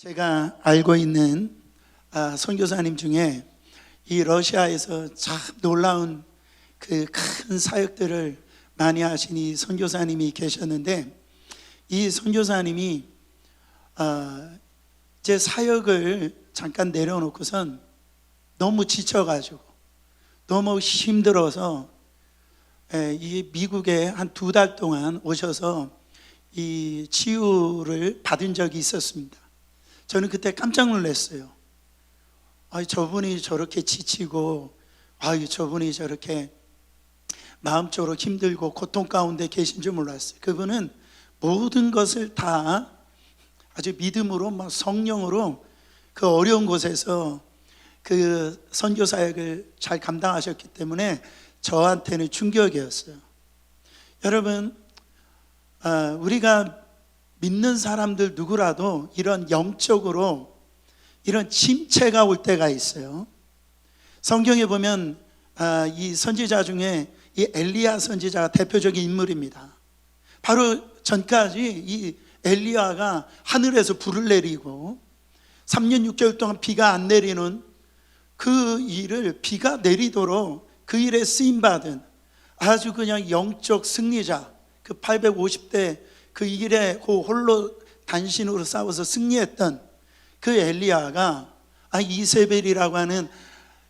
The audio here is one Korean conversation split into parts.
제가 알고 있는 선교사님 중에 이 러시아에서 참 놀라운 그 큰 사역들을 많이 하신 이 선교사님이 계셨는데, 이 선교사님이 제 사역을 잠깐 내려놓고선 너무 지쳐가지고 너무 힘들어서 이 미국에 한 2달 동안 오셔서 이 치유를 받은 적이 있었습니다. 저는 그때 깜짝 놀랐어요. 저분이 저렇게 지치고, 저분이 저렇게 마음적으로 힘들고 고통 가운데 계신 줄 몰랐어요. 그분은 모든 것을 다 아주 믿음으로, 성령으로 그 어려운 곳에서 그 선교 사역을 잘 감당하셨기 때문에 저한테는 충격이었어요. 여러분, 우리가 믿는 사람들 누구라도 이런 영적으로 이런 침체가 올 때가 있어요. 성경에 보면 이 선지자 중에 이 엘리야 선지자가 대표적인 인물입니다. 바로 전까지 이 엘리야가 하늘에서 불을 내리고 3년 6개월 동안 비가 안 내리는 그 일을 비가 내리도록 그 일에 쓰임받은 아주 그냥 영적 승리자, 그 850대 그 일에 그 홀로 단신으로 싸워서 승리했던 그 엘리야가 이세벨이라고 하는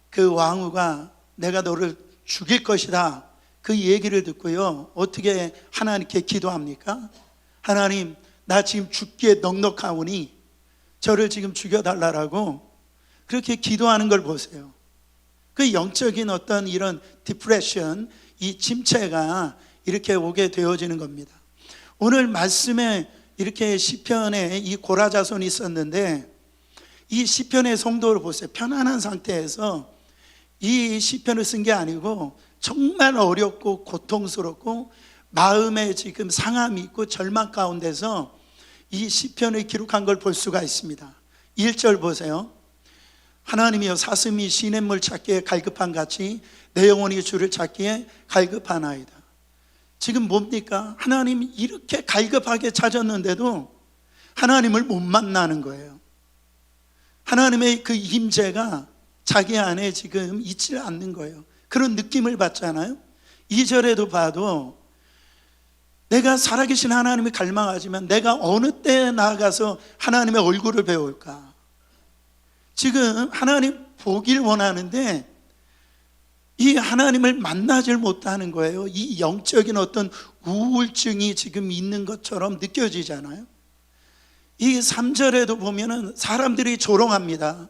그 왕후가 내가 너를 죽일 것이다, 그 얘기를 듣고요, 어떻게 하나님께 기도합니까? 하나님, 나 지금 죽기에 넉넉하오니 저를 지금 죽여달라고 그렇게 기도하는 걸 보세요. 그 영적인 어떤 이런 디프레션, 이 침체가 이렇게 오게 되어지는 겁니다. 오늘 말씀에 이렇게 시편에 이 고라자손이 있었는데, 이 시편의 성도를 보세요. 편안한 상태에서 이 시편을 쓴 게 아니고 정말 어렵고 고통스럽고 마음에 지금 상함이 있고 절망 가운데서 이 시편을 기록한 걸 볼 수가 있습니다. 1절 보세요. 하나님이여, 사슴이 시냇물 찾기에 갈급한 같이 내 영혼이 주를 찾기에 갈급하나이다. 지금 뭡니까? 하나님이 이렇게 갈급하게 찾았는데도 하나님을 못 만나는 거예요. 하나님의 그 임재가 자기 안에 지금 있지 않는 거예요. 그런 느낌을 받잖아요. 2절에도 봐도 내가 살아계신 하나님을 갈망하지만 내가 어느 때에 나아가서 하나님의 얼굴을 배울까? 지금 하나님 보길 원하는데 이 하나님을 만나질 못하는 거예요. 이 영적인 어떤 우울증이 지금 있는 것처럼 느껴지잖아요. 이 3절에도 보면은 사람들이 조롱합니다.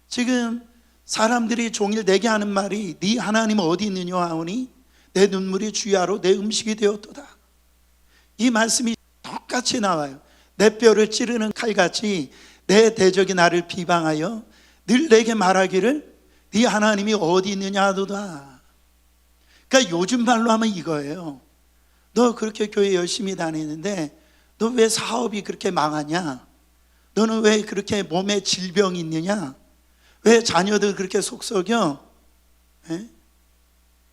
지금 사람들이 종일 내게 하는 말이 네 하나님 어디 있느냐 하오니 내 눈물이 주야로 내 음식이 되었도다. 이 말씀이 똑같이 나와요. 내 뼈를 찌르는 칼같이 내 대적이 나를 비방하여 늘 내게 말하기를 네 하나님이 어디 있느냐 하도다. 그러니까 요즘 말로 하면 이거예요. 너 그렇게 교회 열심히 다니는데 너 왜 사업이 그렇게 망하냐? 너는 왜 그렇게 몸에 질병이 있느냐? 왜 자녀들 그렇게 속썩여?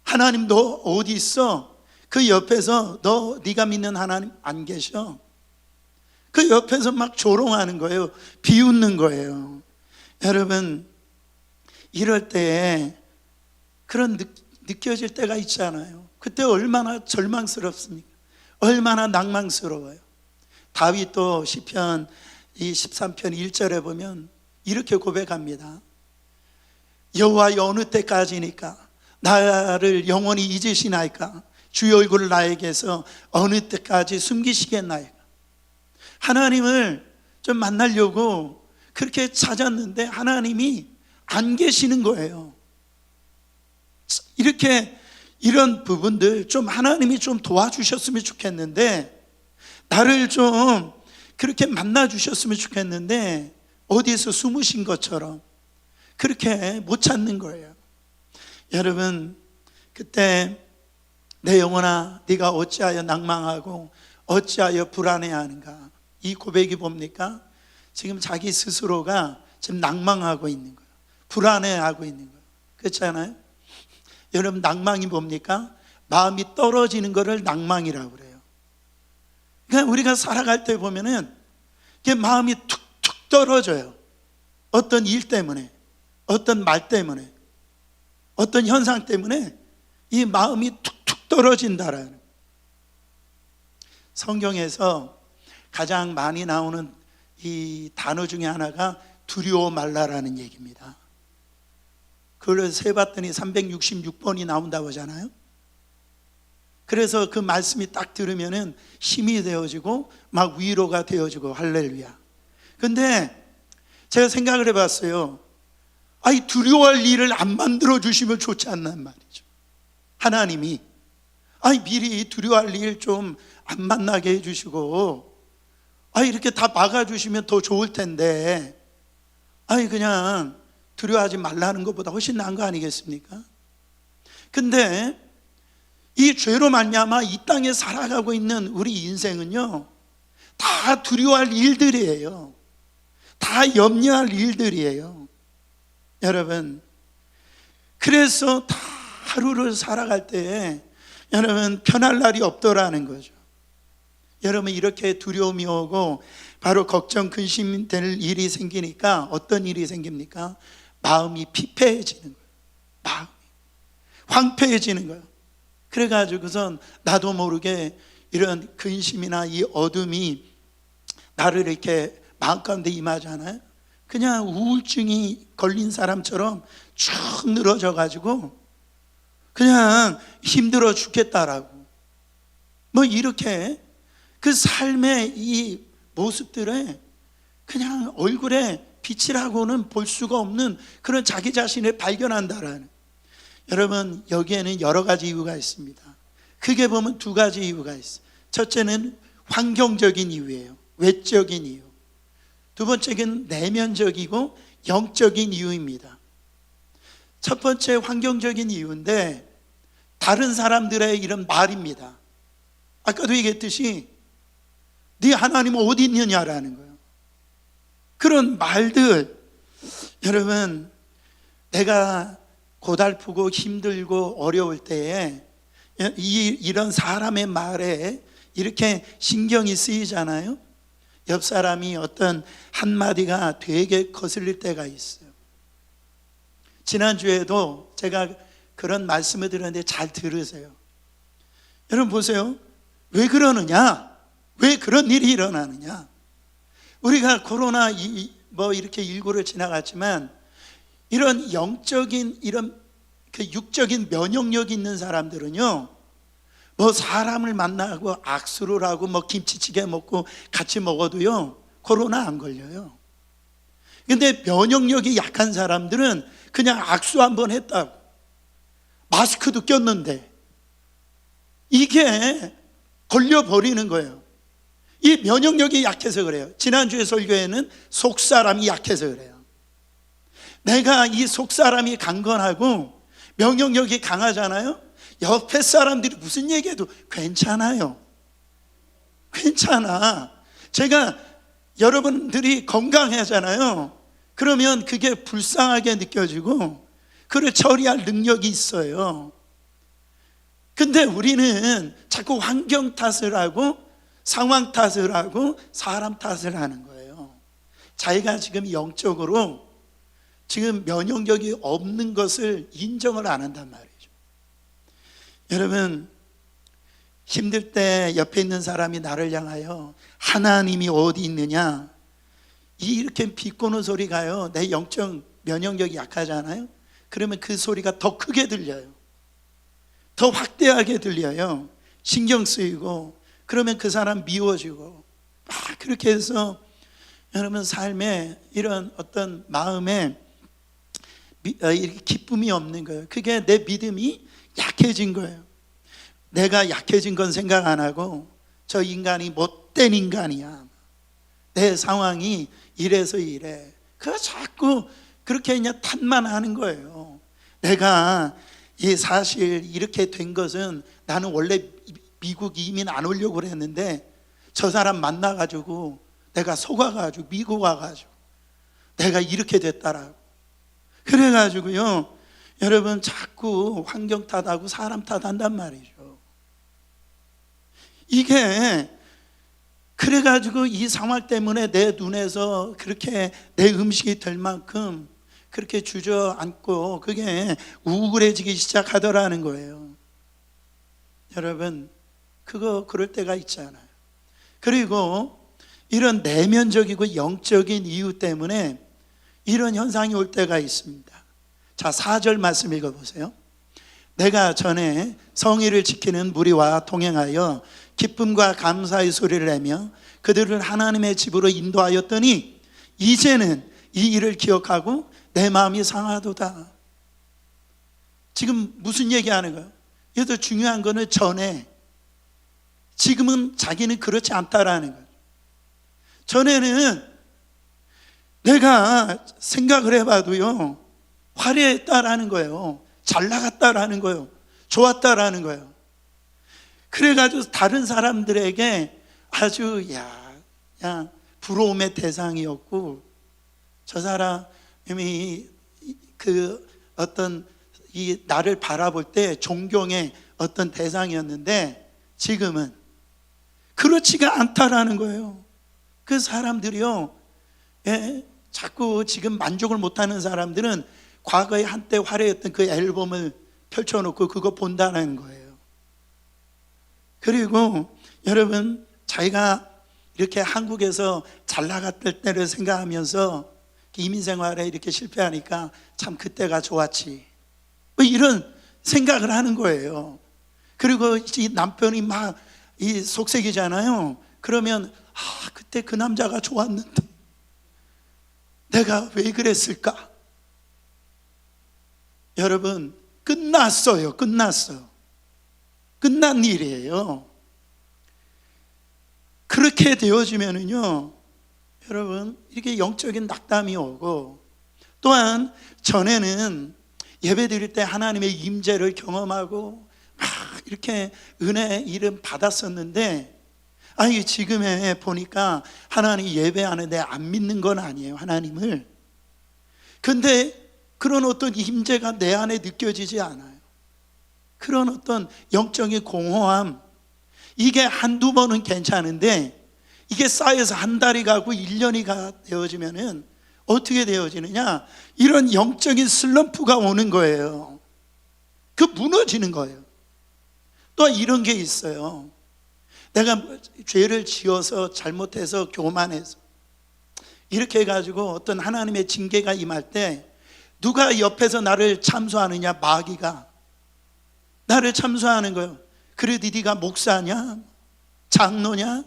하나님 너 어디 있어? 그 옆에서 네가 믿는 하나님 안 계셔? 그 옆에서 막 조롱하는 거예요. 비웃는 거예요. 여러분, 이럴 때 그런 느껴질 때가 있잖아요. 그때 얼마나 절망스럽습니까? 얼마나 낭망스러워요. 다윗도 시편 13편 1절에 보면 이렇게 고백합니다. 여호와여, 어느 때까지니까 나를 영원히 잊으시나이까? 주의 얼굴을 나에게서 어느 때까지 숨기시겠나이까? 하나님을 좀 만나려고 그렇게 찾았는데 하나님이 안 계시는 거예요. 이런 부분들 좀 하나님이 좀 도와주셨으면 좋겠는데, 나를 좀 그렇게 만나 주셨으면 좋겠는데 어디에서 숨으신 것처럼 그렇게 못 찾는 거예요. 여러분, 그때 내 영혼아 네가 어찌하여 낭망하고 어찌하여 불안해하는가? 이 고백이 뭡니까? 지금 자기 스스로가 지금 낭망하고 있는 거예요. 불안해하고 있는 거예요. 그렇잖아요? 여러분, 낭망이 뭡니까? 마음이 떨어지는 거를 낭망이라고 그래요. 그러니까 우리가 살아갈 때 보면은 그게 마음이 툭툭 떨어져요. 어떤 일 때문에, 어떤 말 때문에, 어떤 현상 때문에 이 마음이 툭툭 떨어진다라는. 성경에서 가장 많이 나오는 이 단어 중에 하나가 두려워 말라라는 얘기입니다. 그걸 세봤더니 366번이 나온다고 하잖아요. 그래서 그 말씀이 딱 들으면은 힘이 되어지고 막 위로가 되어지고, 할렐루야. 근데 제가 생각을 해봤어요. 아니, 두려워할 일을 안 만들어 주시면 좋지 않단 말이죠. 하나님이 아니, 미리 두려워할 일 좀 안 만나게 해주시고, 아니, 이렇게 다 막아주시면 더 좋을 텐데, 아니, 그냥 두려워하지 말라는 것보다 훨씬 나은 거 아니겠습니까? 근데 이 죄로 말미암아 이 땅에 살아가고 있는 우리 인생은요, 다 두려워할 일들이에요. 다 염려할 일들이에요. 여러분, 그래서 다 하루를 살아갈 때에 여러분 편할 날이 없더라는 거죠. 여러분, 이렇게 두려움이 오고 바로 걱정, 근심될 일이 생기니까 어떤 일이 생깁니까? 마음이 피폐해지는 거예요. 마음이 황폐해지는 거예요. 그래가지고선 나도 모르게 이런 근심이나 이 어둠이 나를 이렇게 마음 가운데 임하잖아요. 그냥 우울증이 걸린 사람처럼 쭉 늘어져가지고 그냥 힘들어 죽겠다라고, 뭐 이렇게 그 삶의 이 모습들에 그냥 얼굴에 빛이라고는 볼 수가 없는 그런 자기 자신을 발견한다라는. 여러분, 여기에는 여러 가지 이유가 있습니다. 크게 보면 두 가지 이유가 있어요. 첫째는 환경적인 이유예요. 외적인 이유. 두 번째는 내면적이고 영적인 이유입니다. 첫 번째 환경적인 이유인데 다른 사람들의 이런 말입니다. 아까도 얘기했듯이 네 하나님은 어디 있느냐라는 거예요. 그런 말들. 여러분, 내가 고달프고 힘들고 어려울 때에 이런 사람의 말에 이렇게 신경이 쓰이잖아요. 옆 사람이 어떤 한마디가 되게 거슬릴 때가 있어요. 지난주에도 제가 그런 말씀을 드렸는데 잘 들으세요. 여러분 보세요. 왜 그러느냐? 왜 그런 일이 일어나느냐? 우리가 코로나 이렇게 19를 지나갔지만 이런 영적인 이런 그 육적인 면역력이 있는 사람들은요, 뭐 사람을 만나고 악수를 하고 뭐 김치찌개 먹고 같이 먹어도요 코로나 안 걸려요. 근데 면역력이 약한 사람들은 그냥 악수 한번 했다고 마스크도 꼈는데 이게 걸려버리는 거예요. 이 면역력이 약해서 그래요. 지난주에 설교에는 속사람이 약해서 그래요. 내가 이 속사람이 강건하고 면역력이 강하잖아요. 옆에 사람들이 무슨 얘기해도 괜찮아요. 괜찮아. 제가 여러분들이 건강하잖아요. 그러면 그게 불쌍하게 느껴지고 그를 처리할 능력이 있어요. 근데 우리는 자꾸 환경 탓을 하고 상황 탓을 하고 사람 탓을 하는 거예요. 자기가 지금 영적으로 지금 면역력이 없는 것을 인정을 안 한단 말이죠. 여러분, 힘들 때 옆에 있는 사람이 나를 향하여 하나님이 어디 있느냐 이렇게 비꼬는 소리가요, 내 영적 면역력이 약하잖아요. 그러면 그 소리가 더 크게 들려요. 더 확대하게 들려요. 신경 쓰이고, 그러면 그 사람 미워지고, 막 그렇게 해서 여러분 삶에 이런 어떤 마음에 기쁨이 없는 거예요. 그게 내 믿음이 약해진 거예요. 내가 약해진 건 생각 안 하고 저 인간이 못된 인간이야, 내 상황이 이래서 이래, 그 자꾸 그렇게 그냥 탓만 하는 거예요. 내가 이 사실 이렇게 된 것은 나는 원래 미국 이민 안 오려고 그랬는데 저 사람 만나가지고 내가 속아가지고 미국 와가지고 내가 이렇게 됐다라고. 그래가지고요, 여러분 자꾸 환경 탓하고 사람 탓한단 말이죠. 이게 그래가지고 이 상황 때문에 내 눈에서 그렇게 내 음식이 될 만큼 그렇게 주저앉고 그게 우울해지기 시작하더라는 거예요. 여러분, 그럴 때가 있잖아요. 그리고 이런 내면적이고 영적인 이유 때문에 이런 현상이 올 때가 있습니다. 자, 4절 말씀 읽어보세요. 내가 전에 성의를 지키는 무리와 동행하여 기쁨과 감사의 소리를 내며 그들을 하나님의 집으로 인도하였더니 이제는 이 일을 기억하고 내 마음이 상하도다. 지금 무슨 얘기하는 거예요? 여기서 중요한 거는 전에, 지금은 자기는 그렇지 않다라는 거예요. 전에는 내가 생각을 해봐도요, 화려했다라는 거예요. 잘 나갔다라는 거예요. 좋았다라는 거예요. 그래가지고 다른 사람들에게 아주 부러움의 대상이었고, 저 사람이 그 어떤 이 나를 바라볼 때 존경의 어떤 대상이었는데 지금은 그렇지가 않다라는 거예요. 그 사람들이요, 자꾸 지금 만족을 못하는 사람들은 과거에 한때 화려했던 그 앨범을 펼쳐놓고 그거 본다는 거예요. 그리고 여러분, 자기가 이렇게 한국에서 잘 나갔을 때를 생각하면서 이민생활에 이렇게 실패하니까 참 그때가 좋았지, 뭐 이런 생각을 하는 거예요. 그리고 이 남편이 막 이 속색이잖아요. 그러면 그때 그 남자가 좋았는데 내가 왜 그랬을까? 여러분, 끝났어요. 끝난 일이에요. 그렇게 되어지면은요, 여러분, 이렇게 영적인 낙담이 오고, 또한 전에는 예배 드릴 때 하나님의 임재를 경험하고 막 이렇게 은혜 이름 받았었는데, 지금에 보니까 하나님 예배하는데 안 믿는 건 아니에요, 하나님을. 근데 그런 어떤 임재가 내 안에 느껴지지 않아요. 그런 어떤 영적인 공허함, 이게 한두 번은 괜찮은데 이게 쌓여서 한 달이 가고 1년이 되어지면은 어떻게 되어지느냐, 이런 영적인 슬럼프가 오는 거예요. 무너지는 거예요. 또 이런 게 있어요. 내가 죄를 지어서 잘못해서 교만해서 이렇게 해가지고 어떤 하나님의 징계가 임할 때 누가 옆에서 나를 참소하느냐? 마귀가 나를 참소하는 거예요. 그래, 네가 목사냐? 장로냐?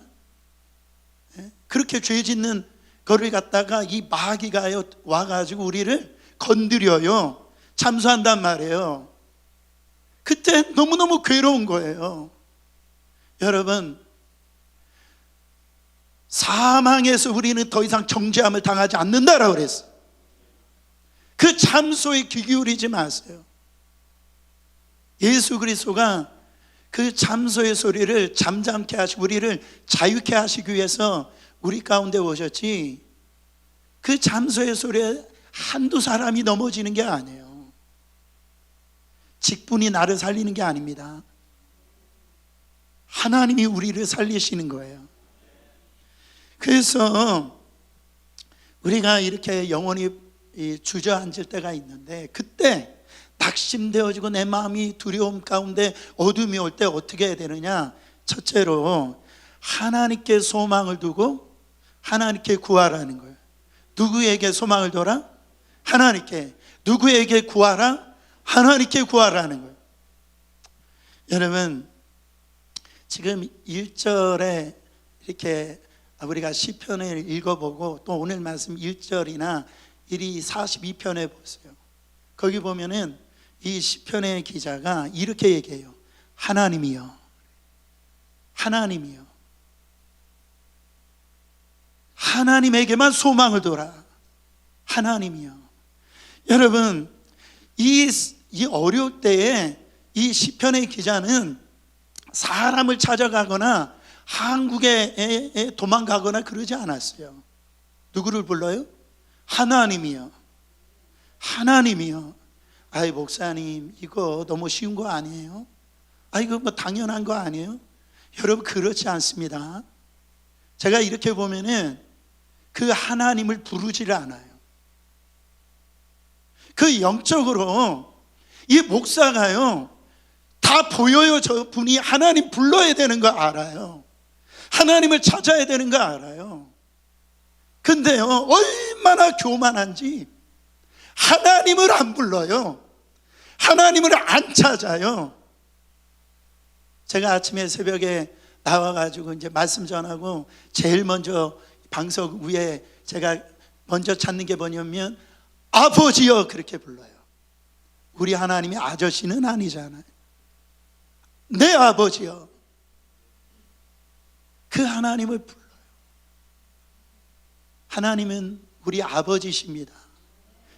그렇게 죄 짓는 거를 갖다가 이 마귀가 와가지고 우리를 건드려요. 참소한단 말이에요. 그때 너무너무 괴로운 거예요. 여러분, 사망에서 우리는 더 이상 정죄함을 당하지 않는다라고 그랬어요. 그 참소에 귀 기울이지 마세요. 예수 그리스도가 그 참소의 소리를 잠잠케 하시고 우리를 자유케 하시기 위해서 우리 가운데 오셨지, 그 참소의 소리에 한두 사람이 넘어지는 게 아니에요. 직분이 나를 살리는 게 아닙니다. 하나님이 우리를 살리시는 거예요. 그래서 우리가 이렇게 영혼이 주저앉을 때가 있는데, 그때 낙심되어지고 내 마음이 두려움 가운데 어둠이 올 때 어떻게 해야 되느냐? 첫째로 하나님께 소망을 두고 하나님께 구하라는 거예요. 누구에게 소망을 둬라? 하나님께. 누구에게 구하라? 하나님께 구하라는 거예요. 여러분, 지금 1절에 이렇게 우리가 시편을 읽어보고 또 오늘 말씀 1절이나 42편에 보세요. 거기 보면은 이 시편의 기자가 이렇게 얘기해요. 하나님이여, 하나님이여, 하나님에게만 소망을 둬라. 하나님이여. 여러분, 이 어려울 때에 이 시편의 기자는 사람을 찾아가거나 한국에 도망가거나 그러지 않았어요. 누구를 불러요? 하나님이요. 하나님이요. 목사님, 이거 너무 쉬운 거 아니에요? 이거 뭐 당연한 거 아니에요? 여러분, 그렇지 않습니다. 제가 이렇게 보면은 그 하나님을 부르지를 않아요. 그 영적으로 이 목사가요, 다 보여요. 저 분이 하나님 불러야 되는 거 알아요. 하나님을 찾아야 되는 거 알아요. 근데요, 얼마나 교만한지 하나님을 안 불러요. 하나님을 안 찾아요. 제가 아침에 새벽에 나와가지고 이제 말씀 전하고 제일 먼저 방석 위에 제가 먼저 찾는 게 뭐냐면 아버지여 그렇게 불러요. 우리 하나님이 아저씨는 아니잖아요. 내 아버지여. 그 하나님을 불러요. 하나님은 우리 아버지십니다.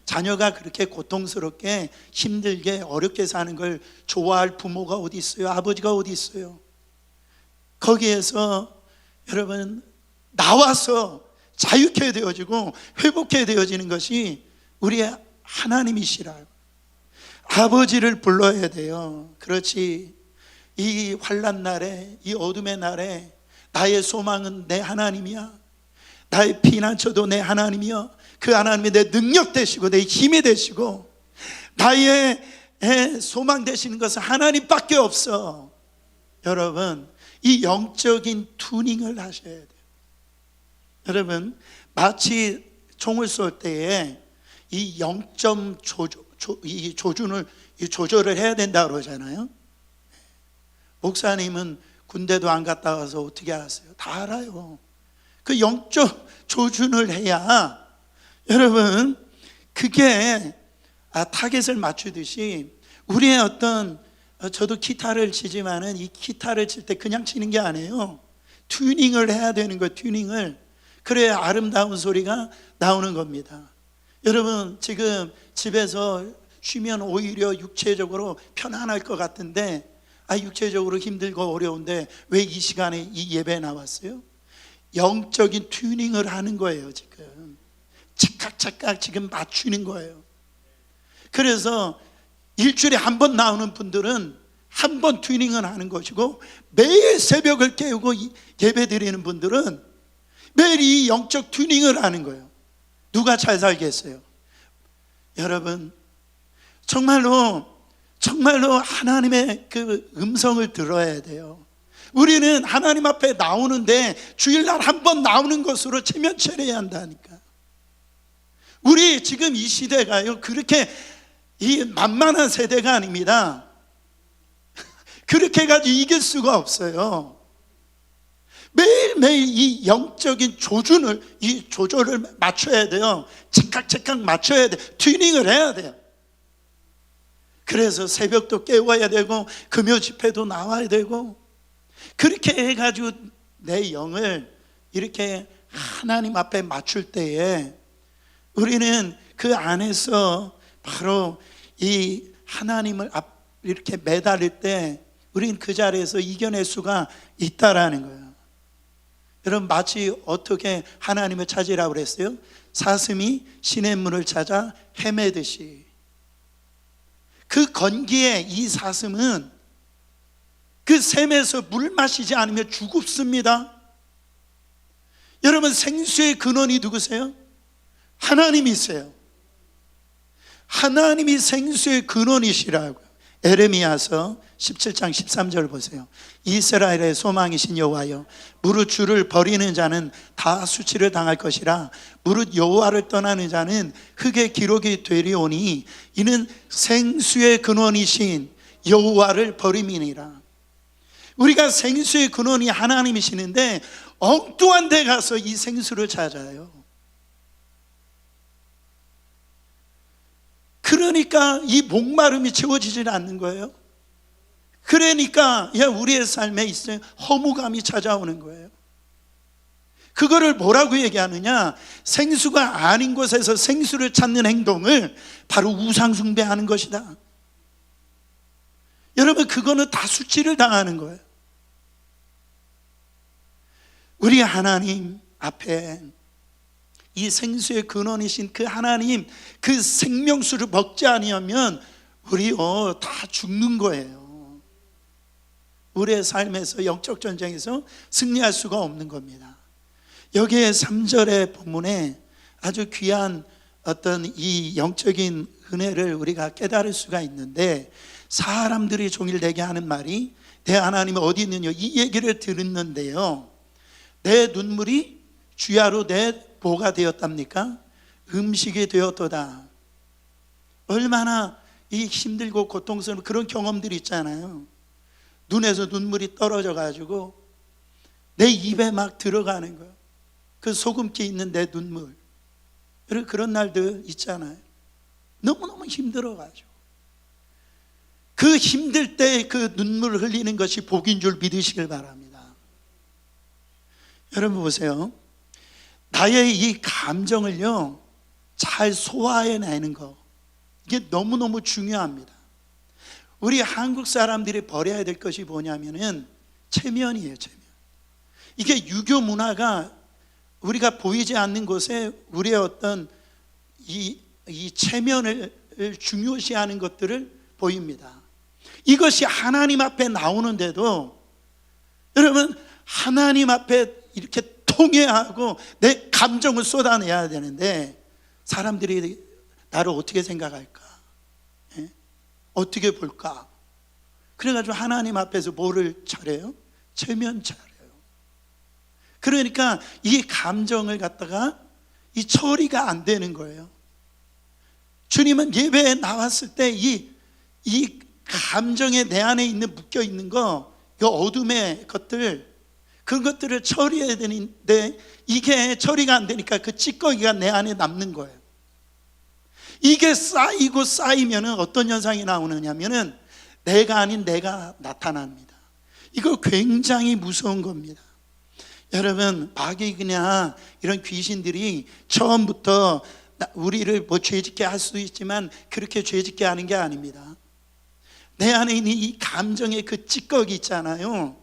자녀가 그렇게 고통스럽게 힘들게 어렵게 사는 걸 좋아할 부모가 어디 있어요? 아버지가 어디 있어요? 거기에서 여러분 나와서 자유케 되어지고 회복케 되어지는 것이 우리의 하나님이시라고. 아버지를 불러야 돼요. 그렇지. 이 환난 날에, 이 어둠의 날에 나의 소망은 내 하나님이야. 나의 피난처도 내 하나님이여. 그 하나님이 내 능력 되시고 내 힘이 되시고 나의 소망 되시는 것은 하나님밖에 없어. 여러분, 이 영적인 튜닝을 하셔야 돼요. 여러분, 마치 총을 쏠 때에 이 0점 조준을 조절을 해야 된다고 그러잖아요. 목사님은 군대도 안 갔다 와서 어떻게 아세요? 다 알아요. 그 0점 조준을 해야 여러분 그게 타겟을 맞추듯이 우리의 어떤 저도 기타를 치지만은 이 기타를 칠 때 그냥 치는 게 아니에요. 튜닝을 해야 되는 거예요. 튜닝을. 그래야 아름다운 소리가 나오는 겁니다. 여러분 지금 집에서 쉬면 오히려 육체적으로 편안할 것 같은데 육체적으로 힘들고 어려운데 왜 이 시간에 이 예배에 나왔어요? 영적인 튜닝을 하는 거예요. 지금 착각 지금 맞추는 거예요. 그래서 일주일에 한 번 나오는 분들은 한 번 튜닝을 하는 것이고 매일 새벽을 깨우고 예배 드리는 분들은 매일 이 영적 튜닝을 하는 거예요. 누가 잘 살겠어요? 여러분 정말로 하나님의 그 음성을 들어야 돼요. 우리는 하나님 앞에 나오는데 주일날 한 번 나오는 것으로 체면체려야 한다니까. 우리 지금 이 시대가요 그렇게 이 만만한 세대가 아닙니다. 그렇게 가지고 이길 수가 없어요. 매일매일 이 영적인 조절을 맞춰야 돼요. 착각 맞춰야 돼요. 튜닝을 해야 돼요. 그래서 새벽도 깨워야 되고 금요 집회도 나와야 되고 그렇게 해가지고 내 영을 이렇게 하나님 앞에 맞출 때에 우리는 그 안에서 바로 이 하나님을 이렇게 매달릴 때 우리는 그 자리에서 이겨낼 수가 있다라는 거예요. 여러분 마치 어떻게 하나님을 찾으라고 그랬어요? 사슴이 시냇물을 찾아 헤매듯이. 그 건기에 이 사슴은 그 샘에서 물 마시지 않으면 죽습니다. 여러분 생수의 근원이 누구세요? 하나님이세요. 하나님이 생수의 근원이시라고요. 에레미야서 17장 13절 보세요. 이스라엘의 소망이신 여호와여, 무릇 주를 버리는 자는 다 수치를 당할 것이라. 무릇 여호와를 떠나는 자는 흙의 기록이 되리오니 이는 생수의 근원이신 여호와를 버림이니라. 우리가 생수의 근원이 하나님이시는데 엉뚱한 데 가서 이 생수를 찾아요. 그러니까 이 목마름이 채워지질 않는 거예요. 그러니까 우리의 삶에 있어요 허무감이 찾아오는 거예요. 그거를 뭐라고 얘기하느냐? 생수가 아닌 곳에서 생수를 찾는 행동을 바로 우상 숭배하는 것이다. 여러분 그거는 다 수치를 당하는 거예요. 우리 하나님 앞에 이 생수의 근원이신 그 하나님 그 생명수를 먹지 아니하면 우리 다 죽는 거예요. 우리의 삶에서 영적 전쟁에서 승리할 수가 없는 겁니다. 여기에 3절의 본문에 아주 귀한 어떤 이 영적인 은혜를 우리가 깨달을 수가 있는데, 사람들이 종일 내게 하는 말이 내 하나님이 어디 있느냐, 이 얘기를 들었는데요, 내 눈물이 주야로 내 뭐가 되었답니까? 음식이 되었도다. 얼마나 이 힘들고 고통스러운 그런 경험들이 있잖아요. 눈에서 눈물이 떨어져 가지고 내 입에 막 들어가는 거예요. 그 소금기 있는 내 눈물. 그런 날들 있잖아요. 너무너무 힘들어 가지고 그 힘들 때 그 눈물을 흘리는 것이 복인 줄 믿으시길 바랍니다. 여러분 보세요. 나의 이 감정을요 잘 소화해내는 거, 이게 너무너무 중요합니다. 우리 한국 사람들이 버려야 될 것이 뭐냐면은 체면이에요. 체면. 이게 유교 문화가 우리가 보이지 않는 곳에 우리의 어떤 이 체면을 중요시하는 것들을 보입니다. 이것이 하나님 앞에 나오는데도 여러분, 하나님 앞에 이렇게 통회하고 내 감정을 쏟아내야 되는데 사람들이 나를 어떻게 생각할까? 예? 어떻게 볼까? 그래가지고 하나님 앞에서 뭐를 차려요? 체면 차려요. 그러니까 이 감정을 갖다가 이 처리가 안 되는 거예요. 주님은 예배에 나왔을 때 이 감정에 내 안에 있는 묶여 있는 거, 이 어둠의 것들, 그런 것들을 처리해야 되는데 이게 처리가 안 되니까 그 찌꺼기가 내 안에 남는 거예요. 이게 쌓이고 쌓이면은 어떤 현상이 나오느냐면은 내가 아닌 내가 나타납니다. 이거 굉장히 무서운 겁니다. 여러분, 마귀나 이런 귀신들이 처음부터 우리를 뭐 죄짓게 할 수도 있지만 그렇게 죄짓게 하는 게 아닙니다. 내 안에 있는 이 감정의 그 찌꺼기 있잖아요,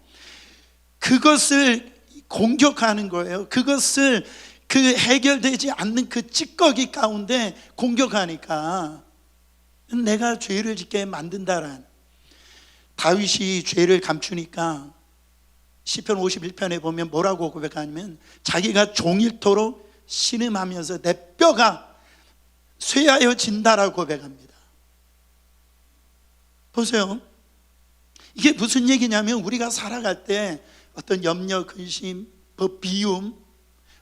그것을 공격하는 거예요. 그것을 그 해결되지 않는 그 찌꺼기 가운데 공격하니까 내가 죄를 짓게 만든다란. 다윗이 죄를 감추니까 시편 51편에 보면 뭐라고 고백하냐면 자기가 종일토록 신음하면서 내 뼈가 쇠하여진다라고 고백합니다. 보세요. 이게 무슨 얘기냐면 우리가 살아갈 때 어떤 염려, 근심, 비움,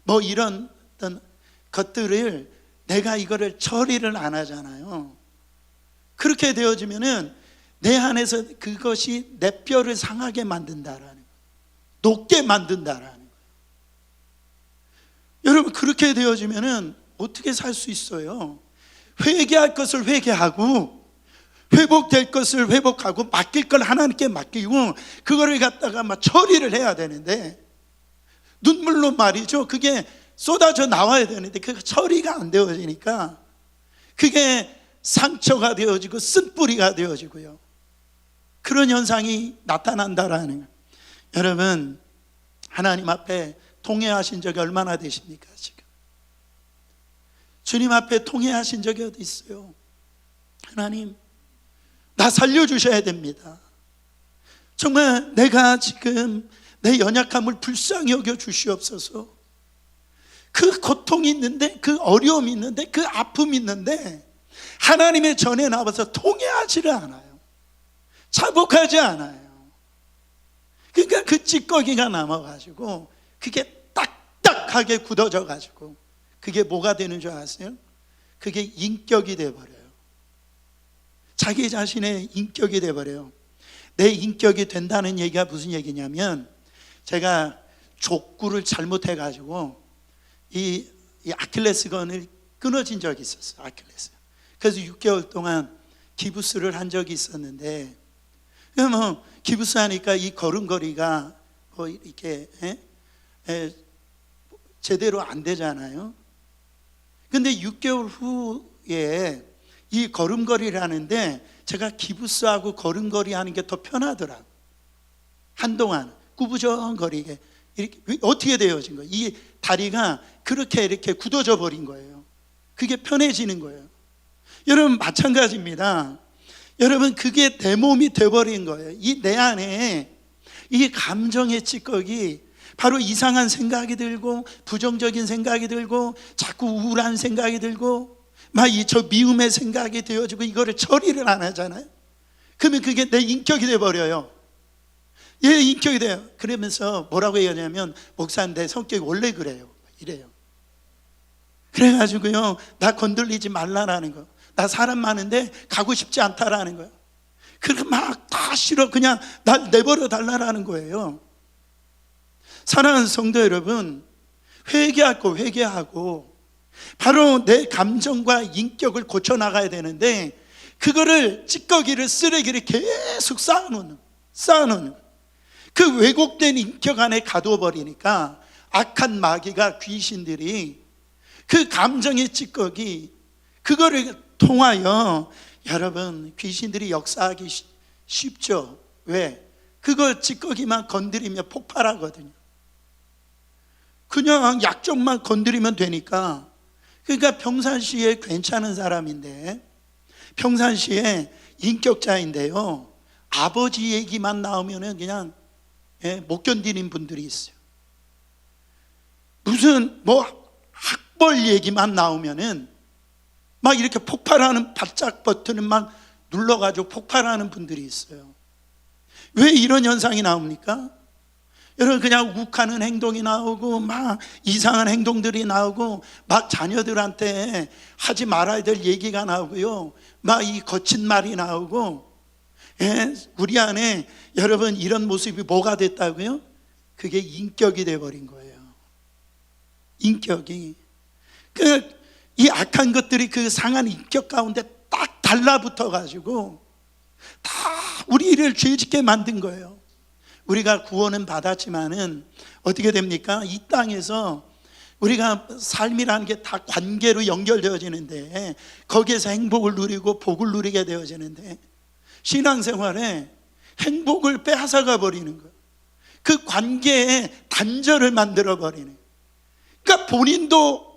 뭐 이런 어떤 것들을 내가 이거를 처리를 안 하잖아요. 그렇게 되어지면은 내 안에서 그것이 내 뼈를 상하게 만든다라는 거예요. 녹게 만든다라는 거예요. 여러분, 그렇게 되어지면은 어떻게 살 수 있어요? 회개할 것을 회개하고 회복될 것을 회복하고 맡길 걸 하나님께 맡기고 그거를 갖다가 막 처리를 해야 되는데, 눈물로 말이죠, 그게 쏟아져 나와야 되는데 그게 처리가 안 되어지니까 그게 상처가 되어지고 쓴뿌리가 되어지고요, 그런 현상이 나타난다라는 거예요. 여러분, 하나님 앞에 통회하신 적이 얼마나 되십니까? 지금 주님 앞에 통회하신 적이 어디 있어요? 하나님, 나 살려주셔야 됩니다. 정말 내가 지금 내 연약함을 불쌍히 여겨 주시옵소서. 그 고통이 있는데, 그 어려움이 있는데, 그 아픔이 있는데 하나님의 전에 나와서 통회하지를 않아요. 자복하지 않아요. 그러니까 그 찌꺼기가 남아가지고 그게 딱딱하게 굳어져 가지고 그게 뭐가 되는 줄 아세요? 그게 인격이 돼버려요. 자기 자신의 인격이 돼버려요. 내 인격이 된다는 얘기가 무슨 얘기냐면, 제가 족구를 잘못해가지고 이 아킬레스건을 끊어진 적이 있었어요. 아킬레스. 그래서 6개월 동안 기부스를 한 적이 있었는데, 뭐 기부스 하니까 이 걸음걸이가 뭐 이렇게 제대로 안 되잖아요. 근데 6개월 후에 이 걸음걸이를 하는데 제가 기부스하고 걸음걸이 하는 게 더 편하더라고요. 한동안 구부정거리게 이렇게 어떻게 되어진 거예요? 이 다리가 그렇게 이렇게 굳어져 버린 거예요. 그게 편해지는 거예요. 여러분, 마찬가지입니다. 여러분, 그게 내 몸이 돼버린 거예요. 이 내 안에 이 감정의 찌꺼기, 바로 이상한 생각이 들고 부정적인 생각이 들고 자꾸 우울한 생각이 들고 막 저 미움의 생각이 되어지고 이거를 처리를 안 하잖아요. 그러면 그게 내 인격이 돼버려요. 얘 인격이 돼요. 그러면서 뭐라고 얘기하냐면 목사님 내 성격이 원래 그래요 이래요. 그래가지고요 나 건들리지 말라라는 거, 나 사람 많은데 가고 싶지 않다라는 거예요. 그렇게 막 다 싫어 그냥 날 내버려 달라라는 거예요. 사랑하는 성도 여러분, 회개하고 바로 내 감정과 인격을 고쳐나가야 되는데 그거를 찌꺼기를 쓰레기를 계속 쌓아놓는 그 왜곡된 인격 안에 가둬버리니까 악한 마귀가 귀신들이 그 감정의 찌꺼기 그거를 통하여 여러분 귀신들이 역사하기 쉽죠. 왜? 그거 찌꺼기만 건드리면 폭발하거든요. 그냥 약점만 건드리면 되니까. 그러니까 평상시에 괜찮은 사람인데 평상시에 인격자인데요 아버지 얘기만 나오면 그냥 못 견디는 분들이 있어요. 무슨 학벌 얘기만 나오면은 막 이렇게 폭발하는 발작 버튼을 막 눌러가지고 폭발하는 분들이 있어요. 왜 이런 현상이 나옵니까? 여러분 그냥 욱하는 행동이 나오고 막 이상한 행동들이 나오고 막 자녀들한테 하지 말아야 될 얘기가 나오고요 막 이 거친 말이 나오고 우리 안에 여러분 이런 모습이 뭐가 됐다고요? 그게 인격이 돼버린 거예요. 인격이 이 악한 것들이 그 상한 인격 가운데 딱 달라붙어 가지고 다 우리를 죄짓게 만든 거예요. 우리가 구원은 받았지만은 어떻게 됩니까? 이 땅에서 우리가 삶이라는 게 다 관계로 연결되어지는데 거기에서 행복을 누리고 복을 누리게 되어지는데 신앙생활에 행복을 빼앗아가 버리는 거예요. 그 관계에 단절을 만들어 버리는 거예요. 그러니까 본인도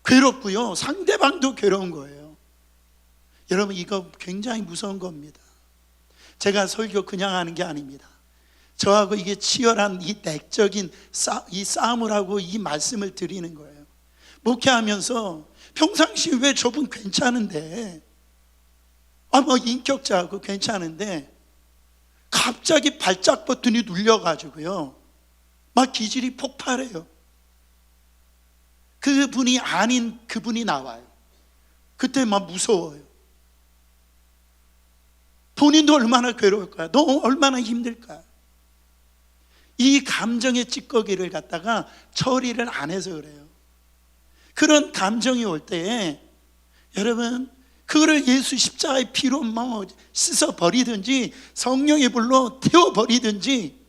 괴롭고요 상대방도 괴로운 거예요. 여러분 이거 굉장히 무서운 겁니다. 제가 설교 그냥 하는 게 아닙니다. 저하고 이게 치열한 이 내적인 이 싸움을 하고 이 말씀을 드리는 거예요. 목회하면서 평상시 왜 저분 괜찮은데 인격자하고 괜찮은데 갑자기 발작 버튼이 눌려가지고요 막 기질이 폭발해요. 그분이 아닌 그분이 나와요. 그때 막 무서워요. 본인도 얼마나 괴로울까요? 너 얼마나 힘들까요? 이 감정의 찌꺼기를 갖다가 처리를 안 해서 그래요. 그런 감정이 올 때에 여러분 그거를 예수 십자가의 피로 씻어 버리든지 성령의 불로 태워 버리든지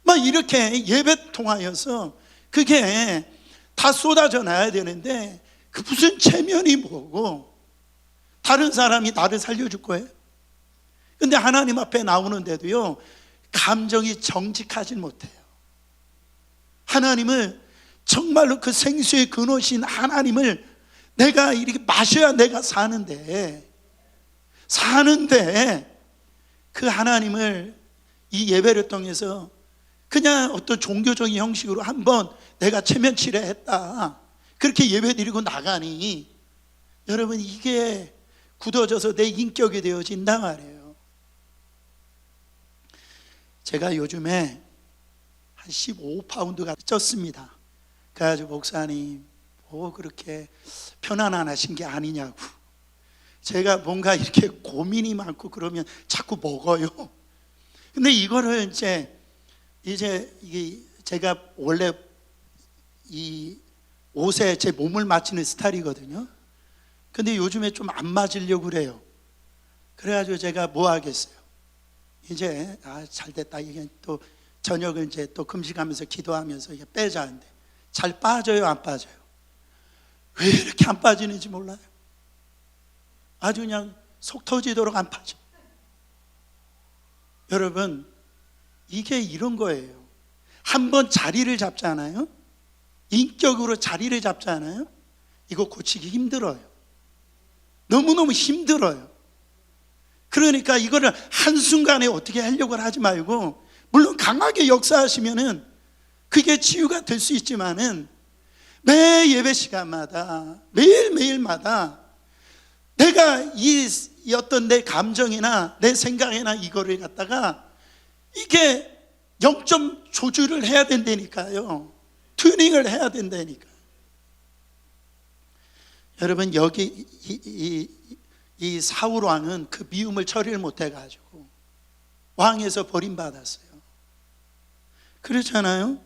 막 이렇게 예배 통하여서 그게 다 쏟아져 나야 되는데 그 무슨 체면이 뭐고 다른 사람이 나를 살려줄 거예요? 근데 하나님 앞에 나오는데도요 감정이 정직하지 못해요. 하나님을 정말로 그 생수의 근원이신 하나님을 내가 이렇게 마셔야 내가 사는데 그 하나님을 이 예배를 통해서 그냥 어떤 종교적인 형식으로 한번 내가 체면치레 했다 그렇게 예배 드리고 나가니 여러분 이게 굳어져서 내 인격이 되어진단 말이에요. 제가 요즘에 한 15파운드가 쪘습니다. 그래가지고 목사님 그렇게 편안하신 게 아니냐고. 제가 뭔가 이렇게 고민이 많고 그러면 자꾸 먹어요. 근데 이거를 이제 이게 제가 원래 이 옷에 제 몸을 맞추는 스타일이거든요. 근데 요즘에 좀 안 맞으려고 그래요. 그래가지고 제가 뭐 하겠어요? 이제 잘 됐다. 이게 또 저녁을 이제 또 금식하면서 기도하면서 이게 빼자는데 잘 빠져요, 안 빠져요? 왜 이렇게 안 빠지는지 몰라요. 아주 그냥 속 터지도록 안 빠져. 여러분 이게 이런 거예요. 한번 자리를 잡잖아요. 인격으로 자리를 잡잖아요. 이거 고치기 힘들어요. 너무너무 힘들어요. 그러니까 이거를 한순간에 어떻게 하려고 하지 말고 물론 강하게 역사하시면은 그게 치유가 될 수 있지만은 매 예배 시간마다 매일매일마다 내가 이 어떤 내 감정이나 내 생각이나 이거를 갖다가 이게 0점 조절을 해야 된다니까요. 튜닝을 해야 된다니까. 여러분, 여기 이 사울 왕은 그 미움을 처리를 못해 가지고 왕에서 버림받았어요. 그렇잖아요.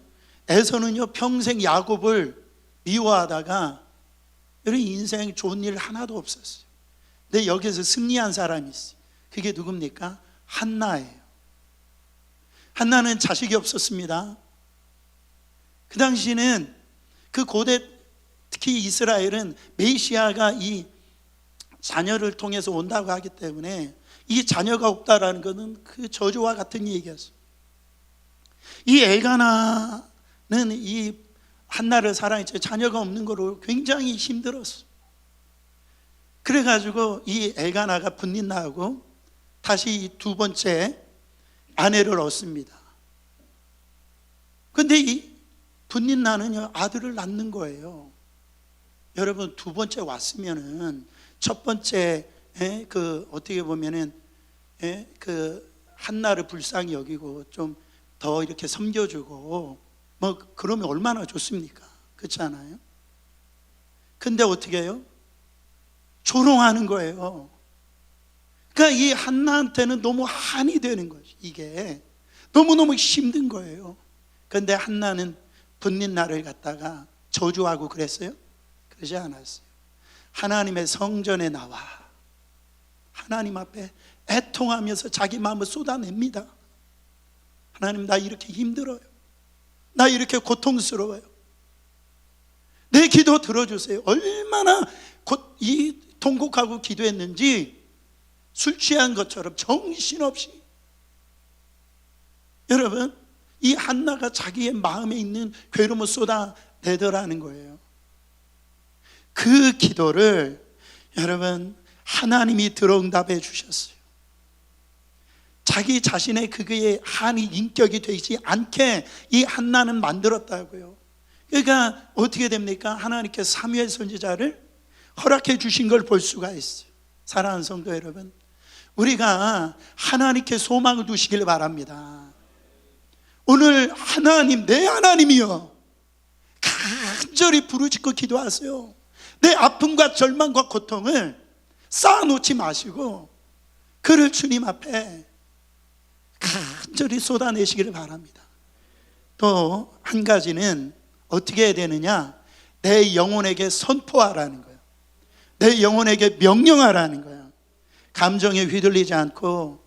에서는요 평생 야곱을 미워하다가 여러분 인생 좋은 일 하나도 없었어요. 근데 여기서 승리한 사람이 있어요. 그게 누굽니까? 한나예요. 한나는 자식이 없었습니다. 그 당시는 그 고대, 특히 이스라엘은 메시아가 이 자녀를 통해서 온다고 하기 때문에 이 자녀가 없다라는 것은 그 저주와 같은 얘기였어요. 이 엘가나는 이 한나를 사랑했죠. 자녀가 없는 거로 굉장히 힘들었어. 그래가지고 이 엘가나가 분린나하고 다시 두 번째 아내를 얻습니다. 근데 이 분린나는요 아들을 낳는 거예요. 여러분, 두 번째 왔으면은 첫 번째 그 어떻게 보면은 그 한나를 불쌍히 여기고 좀 더 이렇게 섬겨주고 뭐 그러면 얼마나 좋습니까? 그렇지 않아요? 근데 어떻게 해요? 조롱하는 거예요. 그러니까 이 한나한테는 너무 한이 되는 거지. 이게 너무너무 힘든 거예요. 그런데 한나는 분린나를 갖다가 저주하고 그랬어요? 그러지 않았어요. 하나님의 성전에 나와 하나님 앞에 애통하면서 자기 마음을 쏟아냅니다. 하나님, 나 이렇게 힘들어요. 나 이렇게 고통스러워요. 내 기도 들어주세요. 얼마나 이 통곡하고 기도했는지 술 취한 것처럼 정신없이. 여러분, 이 한나가 자기의 마음에 있는 괴로움을 쏟아내더라는 거예요. 그 기도를 여러분 하나님이 들어응답해 주셨어요. 자기 자신의 그의 한이 인격이 되지 않게 이 한나는 만들었다고요. 그러니까 어떻게 됩니까? 하나님께 사무엘 선지자를 허락해 주신 걸 볼 수가 있어요. 사랑하는 성도 여러분, 우리가 하나님께 소망을 두시길 바랍니다. 오늘 하나님, 내 하나님이여, 간절히 부르짖고 기도하세요. 내 아픔과 절망과 고통을 쌓아놓지 마시고 그를 주님 앞에 간절히 쏟아내시기를 바랍니다. 또 한 가지는 어떻게 해야 되느냐? 내 영혼에게 선포하라는 거예요. 내 영혼에게 명령하라는 거예요. 감정에 휘둘리지 않고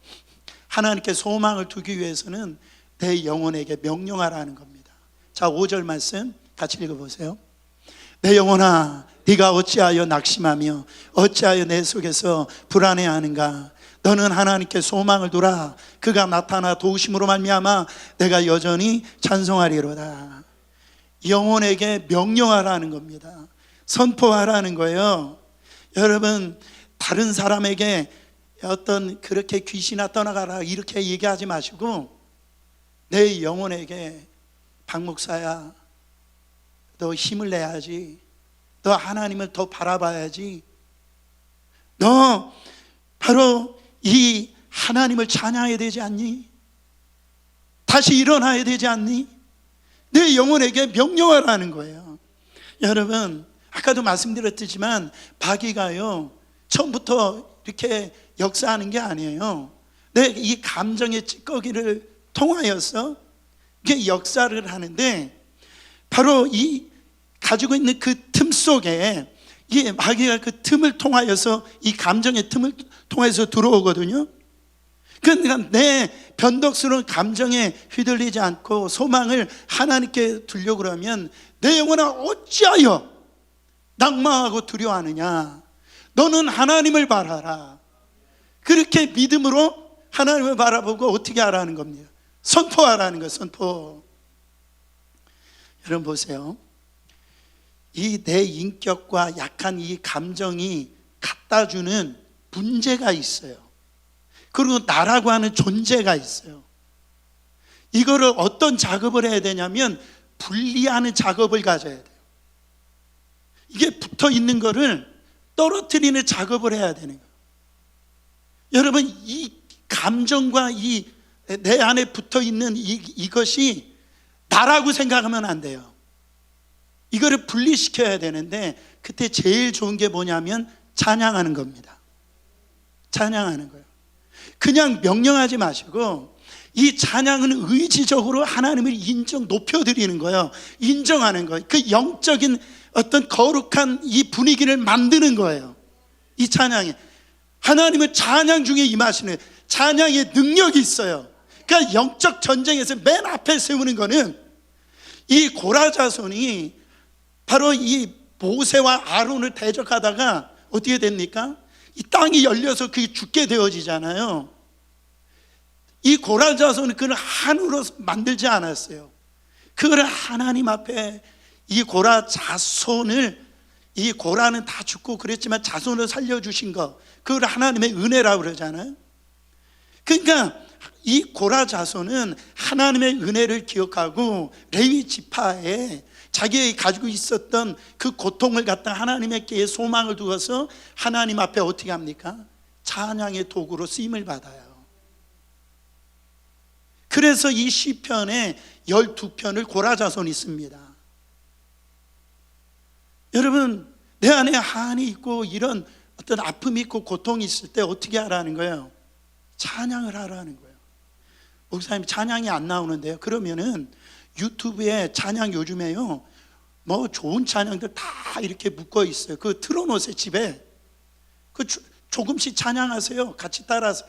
하나님께 소망을 두기 위해서는 내 영혼에게 명령하라는 겁니다. 자, 5절 말씀 같이 읽어보세요. 내 영혼아, 네가 어찌하여 낙심하며 어찌하여 내 속에서 불안해하는가? 너는 하나님께 소망을 두라. 그가 나타나 도우심으로 말미암아 내가 여전히 찬송하리로다. 영혼에게 명령하라는 겁니다. 선포하라는 거예요. 여러분, 다른 사람에게 어떤 그렇게 귀신아 떠나가라 이렇게 얘기하지 마시고 내 영혼에게 박 목사야, 너 힘을 내야지. 너 하나님을 더 바라봐야지. 너 바로 이 하나님을 찬양해야 되지 않니? 다시 일어나야 되지 않니? 내 영혼에게 명령하라는 거예요. 여러분, 아까도 말씀드렸지만 마귀가요 처음부터 이렇게 역사하는 게 아니에요. 내 이 감정의 찌꺼기를 통하여서 이게 역사를 하는데, 바로 이 가지고 있는 그 틈 속에 이 마귀가 그 틈을 통하여서, 이 감정의 틈을 통해서 들어오거든요. 그러니까 내 변덕스러운 감정에 휘둘리지 않고 소망을 하나님께 두려고 그러면, 내 영혼아 어찌하여 낙망하고 두려워하느냐? 너는 하나님을 바라라. 그렇게 믿음으로 하나님을 바라보고 어떻게 하라는 겁니다. 선포하라는 거예요. 선포. 여러분 보세요. 이 내 인격과 약한 이 감정이 갖다 주는 문제가 있어요. 그리고 나라고 하는 존재가 있어요. 이거를 어떤 작업을 해야 되냐면 분리하는 작업을 가져야 돼요. 이게 붙어 있는 거를 떨어뜨리는 작업을 해야 되는 거예요. 여러분, 이 감정과 이 내 안에 붙어 있는 이것이 나라고 생각하면 안 돼요. 이거를 분리시켜야 되는데, 그때 제일 좋은 게 뭐냐면 찬양하는 겁니다. 찬양하는 거예요. 그냥 명령하지 마시고, 이 찬양은 의지적으로 하나님을 높여드리는 거예요. 인정하는 거예요. 그 영적인 어떤 거룩한 이 분위기를 만드는 거예요. 이 찬양에 하나님은 찬양 중에 임하시는, 찬양의 능력이 있어요. 그러니까 영적 전쟁에서 맨 앞에 세우는 거는, 이 고라 자손이 바로 이 모세와 아론을 대적하다가 어떻게 됩니까? 이 땅이 열려서 그게 죽게 되어지잖아요. 이 고라 자손은 그걸 한으로 만들지 않았어요. 그걸 하나님 앞에, 이 고라 자손을, 이 고라는 다 죽고 그랬지만 자손을 살려주신 거, 그걸 하나님의 은혜라고 그러잖아요. 그러니까 이 고라 자손은 하나님의 은혜를 기억하고 레위 지파에 자기가 가지고 있었던 그 고통을 갖다 하나님께 소망을 두어서 하나님 앞에 어떻게 합니까? 찬양의 도구로 쓰임을 받아요. 그래서 이 시편에 12편을 고라 자손이 있습니다. 여러분, 내 안에 한이 있고 이런 어떤 아픔이 있고 고통이 있을 때 어떻게 하라는 거예요? 찬양을 하라는 거예요. 목사님, 찬양이 안 나오는데요. 그러면은 유튜브에 찬양, 요즘에요 뭐 좋은 찬양들 다 이렇게 묶어 있어요. 그 틀어놓으세요. 집에 그 조금씩 찬양하세요. 같이 따라서.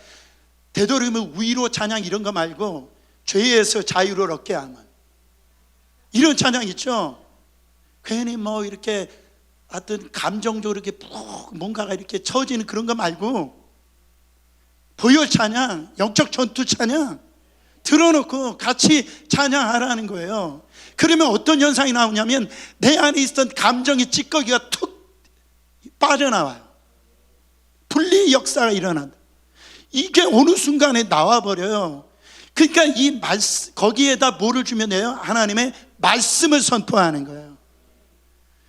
되도록이면 위로 찬양 이런 거 말고 죄에서 자유를 얻게 하면, 이런 찬양 있죠. 괜히 뭐 이렇게 어떤 감정적으로 이렇게 뭔가가 이렇게 처지는 그런 거 말고, 보혈 찬양, 영적 전투 찬양 들어놓고 같이 찬양하라는 거예요. 그러면 어떤 현상이 나오냐면, 내 안에 있었던 감정의 찌꺼기가 툭 빠져나와요. 분리 역사가 일어난다. 이게 어느 순간에 나와버려요. 그러니까 이 거기에다 뭐를 주면 돼요? 하나님의 말씀을 선포하는 거예요.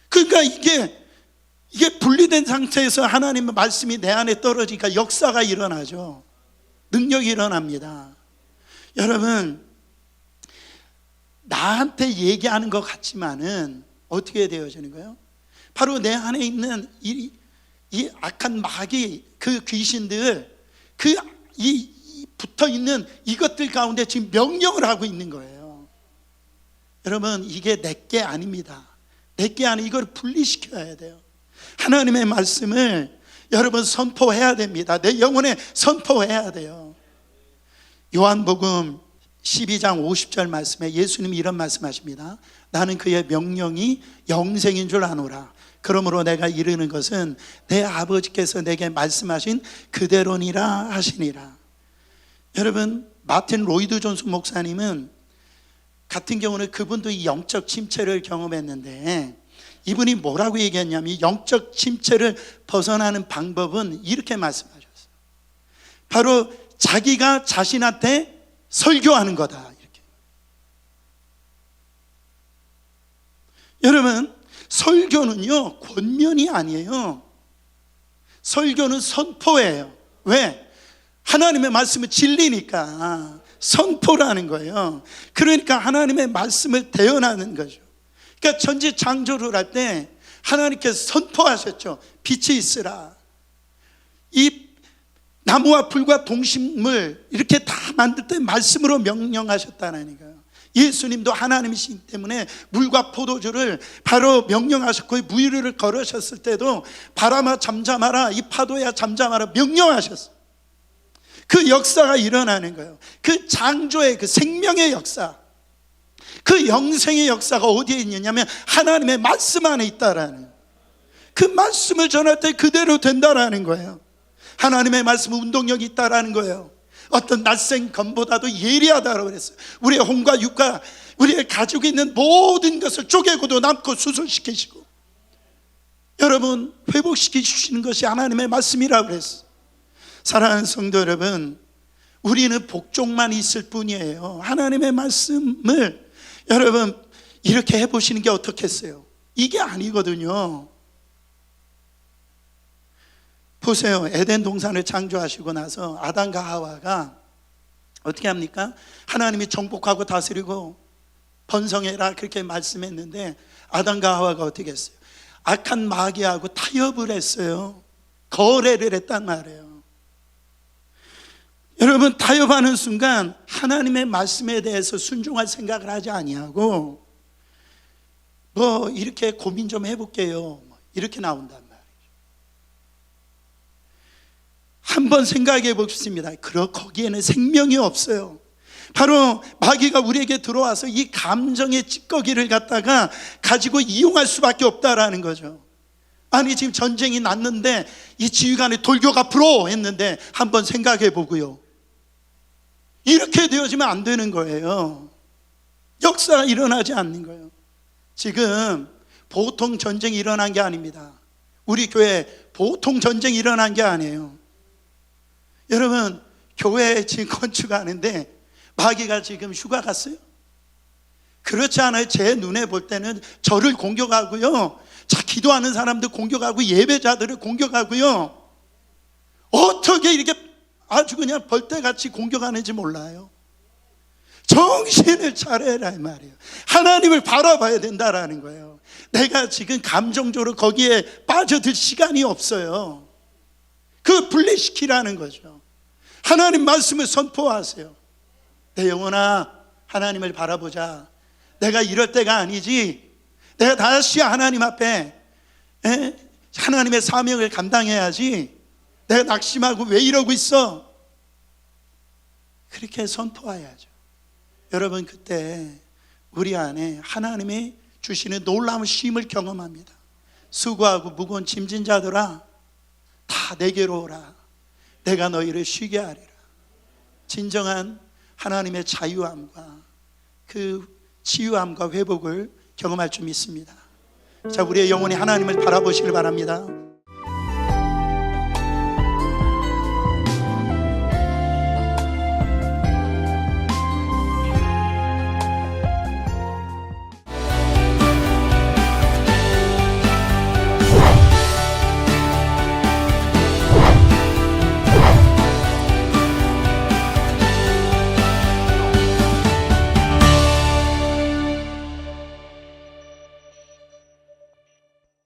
그러니까 이게 분리된 상태에서 하나님의 말씀이 내 안에 떨어지니까 역사가 일어나죠. 능력이 일어납니다. 여러분, 나한테 얘기하는 것 같지만은 어떻게 되어지는 거예요? 바로 내 안에 있는 이 악한 마귀, 그 귀신들, 붙어 있는 이것들 가운데 지금 명령을 하고 있는 거예요. 여러분, 이게 내게 아닙니다. 내게 아니, 이걸 분리시켜야 돼요. 하나님의 말씀을 여러분 선포해야 됩니다. 내 영혼에 선포해야 돼요. 요한복음 12장 50절 말씀에 예수님이 이런 말씀하십니다. 나는 그의 명령이 영생인 줄 아노라. 그러므로 내가 이르는 것은 내 아버지께서 내게 말씀하신 그대로니라 하시니라. 여러분, 마틴 로이드 존스 목사님은 같은 경우는 그분도 이 영적 침체를 경험했는데, 이분이 뭐라고 얘기했냐면, 영적 침체를 벗어나는 방법은 이렇게 말씀하셨어요. 바로 자기가 자신한테 설교하는 거다, 이렇게. 여러분, 설교는요 권면이 아니에요. 설교는 선포예요. 왜? 하나님의 말씀은 진리니까 선포라는 거예요. 그러니까 하나님의 말씀을 대언하는 거죠. 그러니까 천지 창조를 할 때 하나님께서 선포하셨죠. 빛이 있으라. 이 나무와 풀과 동식물 이렇게 다 만들 때 말씀으로 명령하셨다는 거예요. 예수님도 하나님이시기 때문에 물과 포도주를 바로 명령하셨고, 무리를 걸으셨을 때도 바람아 잠잠하라, 이 파도야 잠잠하라 명령하셨어요. 그 역사가 일어나는 거예요. 그 창조의 그 생명의 역사, 그 영생의 역사가 어디에 있느냐면 하나님의 말씀 안에 있다라는, 그 말씀을 전할 때 그대로 된다라는 거예요. 하나님의 말씀은 운동력이 있다라는 거예요. 어떤 낯선 검보다도 예리하다고 그랬어요. 우리의 혼과 육과 우리가 가지고 있는 모든 것을 쪼개고도 남고 수술시키시고 여러분 회복시키시는 것이 하나님의 말씀이라고 그랬어요. 사랑하는 성도 여러분, 우리는 복종만 있을 뿐이에요. 하나님의 말씀을 여러분 이렇게 해보시는 게 어떻겠어요? 이게 아니거든요. 보세요. 에덴 동산을 창조하시고 나서 아담과 하와가 어떻게 합니까? 하나님이 정복하고 다스리고 번성해라 그렇게 말씀했는데 아담과 하와가 어떻게 했어요? 악한 마귀하고 타협을 했어요. 거래를 했단 말이에요. 여러분, 타협하는 순간 하나님의 말씀에 대해서 순종할 생각을 하지 아니하고 뭐 이렇게 고민 좀 해볼게요, 이렇게 나온단 말이에요. 한번 생각해 보십니다. 거기에는 생명이 없어요. 바로 마귀가 우리에게 들어와서 이 감정의 찌꺼기를 갖다가 가지고 이용할 수밖에 없다라는 거죠. 아니, 지금 전쟁이 났는데 이 지휘관이 돌격 앞으로 했는데 한번 생각해 보고요, 이렇게 되어지면 안 되는 거예요. 역사가 일어나지 않는 거예요. 지금 보통 전쟁이 일어난 게 아닙니다. 우리 교회 보통 전쟁이 일어난 게 아니에요. 여러분, 교회 지금 건축하는데 마귀가 지금 휴가 갔어요? 그렇지 않아요. 제 눈에 볼 때는 저를 공격하고요, 자, 기도하는 사람들 공격하고 예배자들을 공격하고요, 어떻게 이렇게 아주 그냥 벌떼같이 공격하는지 몰라요. 정신을 차려라 이 말이에요. 하나님을 바라봐야 된다라는 거예요. 내가 지금 감정적으로 거기에 빠져들 시간이 없어요. 그 분리시키라는 거죠. 하나님 말씀을 선포하세요. 내 영혼아, 하나님을 바라보자. 내가 이럴 때가 아니지. 내가 다시 하나님 앞에 하나님의 사명을 감당해야지. 내가 낙심하고 왜 이러고 있어? 그렇게 선포해야죠. 여러분, 그때 우리 안에 하나님이 주시는 놀라운 쉼을 경험합니다. 수고하고 무거운 짐진 자들아, 다 내게로 오라. 내가 너희를 쉬게 하리라. 진정한 하나님의 자유함과 그 치유함과 회복을 경험할 줄 믿습니다. 자, 우리의 영혼이 하나님을 바라보시길 바랍니다.